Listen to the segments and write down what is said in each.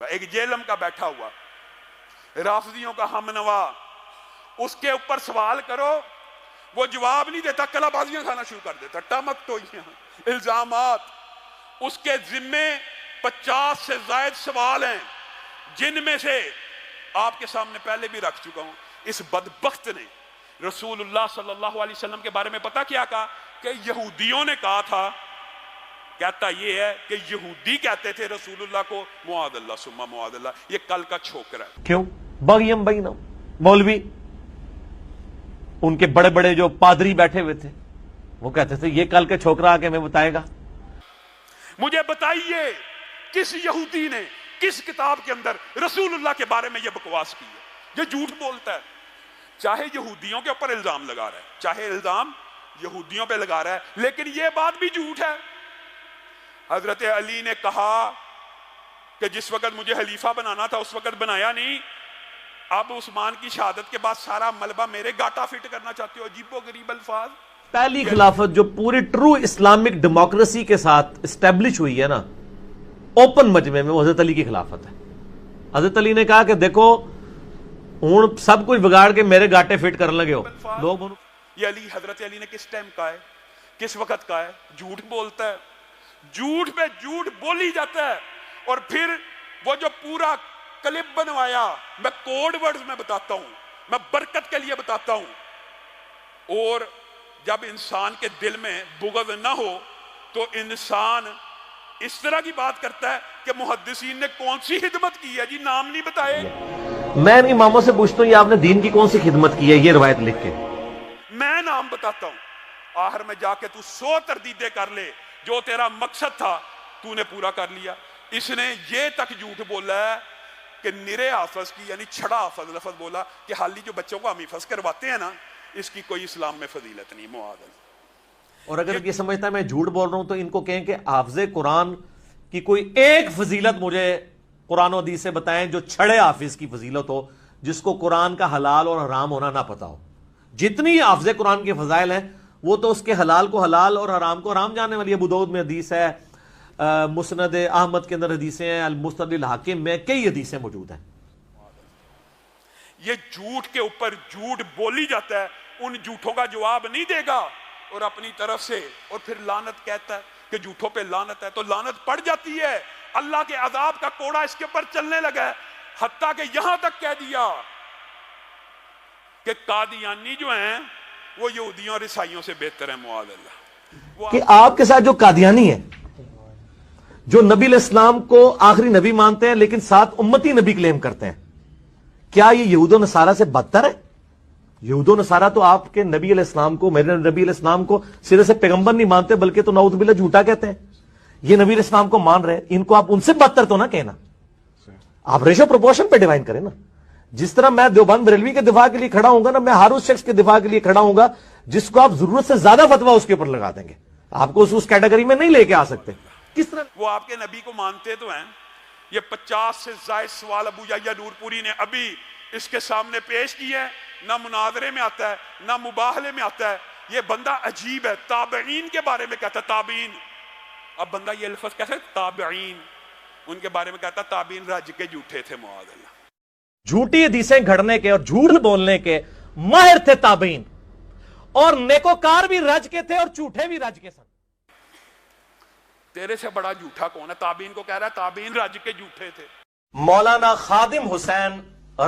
ایک جیلم کا بیٹھا ہوا رافضیوں کا ہم نوا، اس کے اوپر سوال کرو وہ جواب نہیں دیتا، کلا بازیاں کھانا شروع کر دیتا، ٹمک تو الزامات۔ اس کے ذمے 50 سے زائد سوال ہیں، جن میں سے آپ کے سامنے پہلے بھی رکھ چکا ہوں۔ اس بدبخت نے رسول اللہ صلی اللہ علیہ وسلم کے بارے میں پتہ کیا کہا؟ کہ یہودیوں نے کہا تھا، کہتا یہ ہے کہ یہودی کہتے تھے رسول اللہ کو معاذ اللہ ثم معاذ اللہ، یہ کل کا چھوکرا ہے۔ کیوں؟ بغیم بینہم، مولوی ان کے بڑے بڑے جو پادری بیٹھے ہوئے تھے وہ کہتے تھے یہ کل کے چھوکرا آ کے ہمیں بتائے گا۔ مجھے بتائیے کس یہودی نے کس کتاب کے اندر رسول اللہ کے بارے میں یہ بکواس کی ہے؟ یہ جھوٹ بولتا ہے، چاہے یہودیوں کے اوپر الزام لگا رہا ہے، چاہے الزام یہودیوں پہ لگا رہا ہے، لیکن یہ بات بھی جھوٹ ہے۔ حضرت علی نے کہا کہ جس وقت مجھے خلیفہ بنانا تھا اس وقت بنایا نہیں، اب عثمان کی شہادت کے بعد سارا ملبہ میرے گاٹا فٹ کرنا چاہتے ہو۔ عجیب و غریب الفاظ۔ پہلی خلافت جو پوری ٹرو اسلامک ڈیموکریسی کے ساتھ اسٹیبلش ہوئی ہے نا اوپن مجمع میں، وہ حضرت علی کی خلافت ہے۔ حضرت علی نے کہا کہ دیکھو ہوں سب کچھ بگاڑ کے میرے گاٹے فٹ کرنے لگے ہو لوگ۔ یہ علی حضرت علی نے کس ٹائم کہا ہے، کس وقت کہا ہے؟ جھوٹ بولتا ہے، جھوٹ پہ جھوٹ بولی جاتا ہے۔ اور پھر وہ جو پورا کلپ بنوایا، میں کوڈ ورڈز میں بتاتا ہوں، میں برکت کے لیے بتاتا ہوں۔ اور جب انسان کے دل میں بغض نہ ہو تو انسان اس طرح کی بات کرتا ہے کہ محدثین نے کون سی خدمت کی ہے جی، نام نہیں بتائے۔ میں اماموں سے پوچھتا ہوں یہ آپ نے دین کی کون سی خدمت کی ہے، یہ روایت لکھ کے میں نام بتاتا ہوں، آخر میں جا کے تو 100 تردیدیں کر لے، جو تیرا مقصد تھا تو نے پورا کر لیا۔ اس نے یہ تک جھوٹ بولا ہے کہ نرے حافظ کی یعنی چھڑا حافظ لفظ بولا کہ حالی جو بچوں کو ہم حفظ کرواتے ہیں نا اس کی کوئی اسلام میں فضیلت نہیں، معاذ اللہ۔ اور اگر یہ سمجھتا ہے میں جھوٹ بول رہا ہوں تو ان کو کہیں کہ حافظ قرآن کی کوئی ایک فضیلت مجھے قرآن و حدیث سے بتائیں جو چھڑے حافظ کی فضیلت ہو، جس کو قرآن کا حلال اور حرام ہونا نہ پتا ہو۔ جتنی حافظ قرآن کے فضائل ہیں وہ تو اس کے حلال کو حلال اور حرام کو حرام جاننے والی۔ ابو داؤد میں حدیث ہے، مسند احمد کے اندر حدیثیں ہیں، المستدرک الحاکم میں کئی حدیثیں موجود ہیں۔ یہ جھوٹ کے اوپر جھوٹ بولی جاتا ہے، ان جھوٹوں کا جواب نہیں دے گا اور اپنی طرف سے اور پھر لعنت کہتا ہے کہ جھوٹوں پہ لعنت ہے، تو لعنت پڑ جاتی ہے۔ اللہ کے عذاب کا کوڑا اس کے اوپر چلنے لگا ہے، حتیٰ کہ یہاں تک کہہ دیا کہ قادیانی جو ہیں وہ یہودیوں اور عیسائیوں سے بہتر ہیں، معاذ اللہ۔ کہ آپ کے ساتھ جو قادیانی ہیں، جو نبی علیہ السلام کو آخری نبی مانتے ہیں لیکن ساتھ امتی نبی کلیم کرتے ہیں، کیا یہ یہود و نصارہ سے بدتر ہے؟ یہود و نصارہ تو آپ کے نبی علیہ السلام کو، میرے نبی علیہ السلام کو سرے سے پیغمبر نہیں مانتے بلکہ تو نعوذ باللہ جھوٹا کہتے ہیں۔ یہ نبی علیہ السلام کو مان رہے ہیں، ان کو آپ ان سے بدتر تو نہ کہنا۔ آپ ریشو پروپورشن پہ ڈیوائن کریں نا۔ جس طرح میں دیوبند بریلوی کے دفاع کے لیے کھڑا ہوں گا نا، میں ہر اس شخص کے دفاع کے لیے کھڑا ہوں گا جس کو آپ ضرورت سے زیادہ فتویٰ اس کے اوپر لگا دیں گے، آپ کو اس کیٹیگری میں نہیں لے کے آ سکتے۔ کس طرح وہ آپ کے نبی کو مانتے تو ہیں۔ یہ 50 سے زائد سوال ابو یحییٰ نور پوری نے ابھی اس کے سامنے پیش کی ہے، نہ مناظرے میں آتا ہے نہ مباہلے میں آتا ہے۔ یہ بندہ عجیب ہے، تابعین کے بارے میں کہتا ہے تابعین۔ اب بندہ یہ لفظ کہتا ہے تابعین، ان کے بارے میں کہتا ہے تابعین رج کے جھوٹے تھے، معاذ اللہ۔ جھوٹی حدیثیں گھڑنے کے اور جھوٹ بولنے کے ماہر تھے تابعین، اور نیکوکار بھی رج کے تھے اور جھوٹے بھی رج کے سن۔ تیرے سے بڑا جھوٹا کون ہے؟ تابعین کو کہہ رہا ہے تابعین رج کے جھوٹے تھے۔ مولانا خادم حسین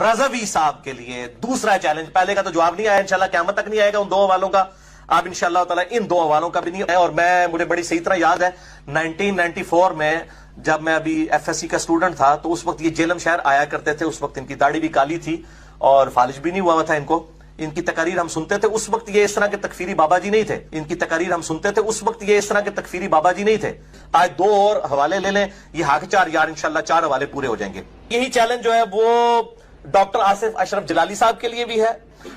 رضوی صاحب کے لیے دوسرا چیلنج، پہلے کا تو جواب نہیں آیا، انشاءاللہ قیامت تک نہیں آئے گا ان دو حوالوں کا، اب انشاءاللہ تعالی ان دو حوالوں کا بھی نہیں ہے۔ اور مجھے بڑی صحیح طرح یاد ہے 1994 میں جب میں ابھی ایف ایس سی کا اسٹوڈنٹ تھا تو اس وقت یہ جیلم شہر آیا کرتے تھے، اس وقت ان کی داڑھی بھی کالی تھی اور فالج بھی نہیں ہوا تھا ان کو۔ ان کی تقاریر ہم سنتے تھے، اس وقت یہ اس طرح کے تکفیری بابا جی نہیں تھے، ان کی تقاریر ہم سنتے تھے، اس وقت یہ اس طرح کے تکفیری بابا جی نہیں تھے۔ آج دو اور حوالے لے لیں، یہ ہاں کے 4 یار انشاءاللہ 4 حوالے پورے ہو جائیں گے۔ یہی چیلنج جو ہے وہ ڈاکٹر آصف اشرف جلالی صاحب کے لیے بھی ہے،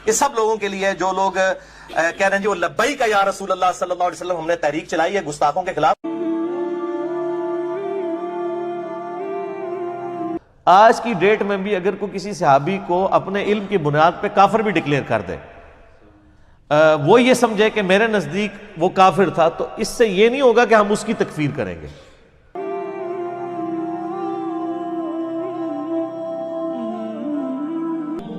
یہ سب لوگوں کے لیے جو لوگ کہہ رہے ہیں جی وہ لبیک یا رسول اللہ صلی اللہ علیہ وسلم، ہم نے تحریک چلائی ہے گستاخوں کے خلاف۔ آج کی ڈیٹ میں بھی اگر کوئی کسی صحابی کو اپنے علم کی بنیاد پہ کافر بھی ڈکلیئر کر دے، وہ یہ سمجھے کہ میرے نزدیک وہ کافر تھا، تو اس سے یہ نہیں ہوگا کہ ہم اس کی تکفیر کریں گے۔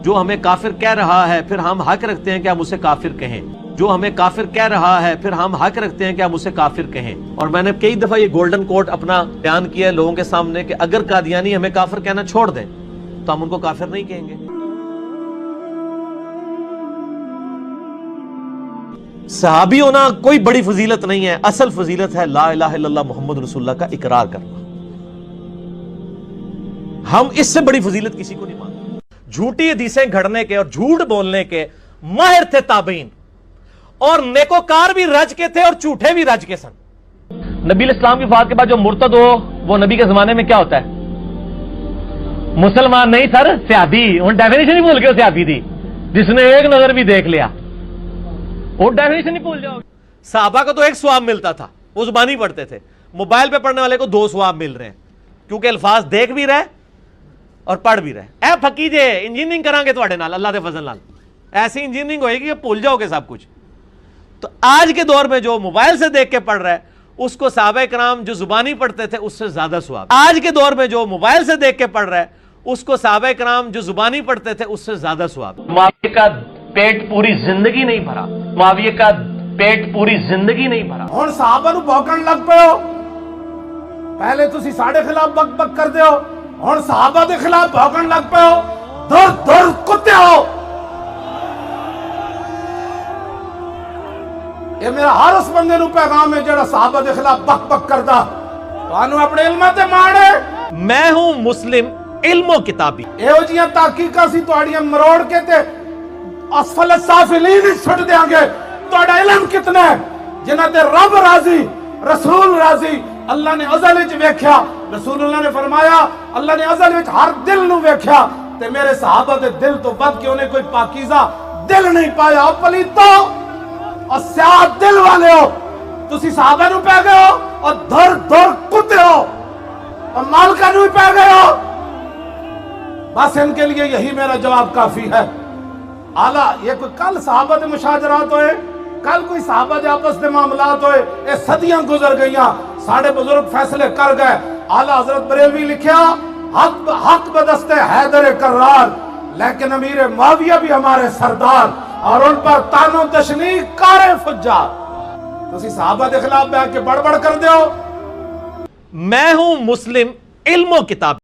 جو ہمیں کافر کہہ رہا ہے پھر ہم حق رکھتے ہیں کہ ہم اسے کافر کہیں. جو ہمیں کافر کہہ رہا ہے پھر ہم حق رکھتے ہیں کہ ہم اسے کافر کہیں. اور میں نے کئی دفعہ یہ گولڈن کوٹ اپنا بیان کیا ہے لوگوں کے سامنے کہ اگر قادیانی ہمیں کافر کہنا چھوڑ دیں تو ہم ان کو کافر نہیں کہیں گے. صحابی ہونا کوئی بڑی فضیلت نہیں ہے، اصل فضیلت ہے لا الہ الا اللہ محمد رسول اللہ کا اقرار کرنا. ہم اس سے بڑی فضیلت کسی کو نہیں مانتے. جھوٹی حدیثیں گھڑنے کے اور جھوٹ بولنے کے ماہر تھے تابعین، اور نیکوکار بھی رج کے تھے اور جھوٹے بھی رج کے سن. نبی الاسلام کی وفات کے بعد جو مرتد ہو وہ نبی کے زمانے میں کیا ہوتا ہے؟ مسلمان نہیں سر، صحابی. ان ڈیفینیشن ہی بھول گئے صحابی دی، جس نے ایک نظر بھی دیکھ لیا وہ ڈیفینیشن ہی بھول جاؤ. صحابہ کو تو ایک ثواب ملتا تھا، وہ زبانی پڑھتے تھے. موبائل پہ پڑھنے والے کو 2 ثواب مل رہے ہیں، کیونکہ الفاظ دیکھ بھی رہے اور پڑھ بھی رہے. اے پھکی جے انجینئرنگ کریں گے تواڈے نال، اللہ دے فضل نال ایسی انجینئرنگ ہوئے گی کہ بھول جاؤ گے سب کچھ. تو آج کے دور میں جو موبائل سے دیکھ کے پڑھ رہا ہے اس کو صحابہ کرام جو زبانی پڑھتے تھے اس سے زیادہ ثواب. آج کے دور میں جو موبائل سے دیکھ کے پڑھ رہا ہے اس کو صحابہ کرام جو زبانی پڑھتے تھے اس سے زیادہ ثواب. معاویہ کا پیٹ پوری زندگی نہیں بھرا، معاویہ کا پیٹ پوری زندگی نہیں بھرا. ہن صحابہ نو بھوکن لگ پئے ہو. پہلے تسی ساڈے خلاف بک بک کر دیو، ہن صحابہ دے خلاف بھوکن لگ پئے ہو. دور دور کتے ہو. یہ میرا ہر اس بندے نو پیغام ہے جڑا صحابہ دے خلاف بک بک کردا. تانوں اپنے علم تے ماڑے. میں ہوں مسلم علم و کتابی. ਇਹੋ ਜੀਆਂ ਤਹਿਕੀਕਾਂ ਸੀ ਤੁਹਾਡੀਆਂ ਮਰੋੜ ਕੇ ਤੇ ਅਸਫਲ ਸਾਫਿਲੀਨ ਹੀ ਸੁੱਟ ਦਿਆਂਗੇ. ਤੁਹਾਡਾ ਇਲਮ ਕਿਤਨਾ ਹੈ ਜਿਨ੍ਹਾਂ ਤੇ ਰੱਬ ਰਾਜ਼ੀ, ਰਸੂਲ ਰਾਜ਼ੀ. اللہ نے ازل وچ ویکھیا، رسول اللہ نے فرمایا اللہ نے ازل وچ ہر دل نو ویکھیا تے میرے صحابہ دے دل تو ود کے انہیں کوئی پاکیزہ دل نہیں پایا. او پلیتو اور سیاہ دل والے ہو، تسی صحابہ نو پہ گئے ہو اور دھر دھر کتے ہو اور مالکہ نو پہ گئے ہو. بس ان کے لیے یہی میرا جواب کافی ہے. اعلیٰ یہ کوئی کل صحابہ دے مشاجرات ہوئے، کل کوئی صحابہ دے آپس دے معاملات ہوئے، یہ صدیاں گزر گئیاں، ساڑھے بزرگ فیصلے کر گئے. اعلیٰ حضرت بریلوی لکھیا حق بدست حیدر کرار، لیکن امیر معاویہ بھی ہمارے سردار، اور ان پر تان و تشنیع کارے فجار. تسی صحابہ دے خلاف بیٹھ کے بڑ بڑ کر دیو. میں ہوں مسلم علم و کتاب.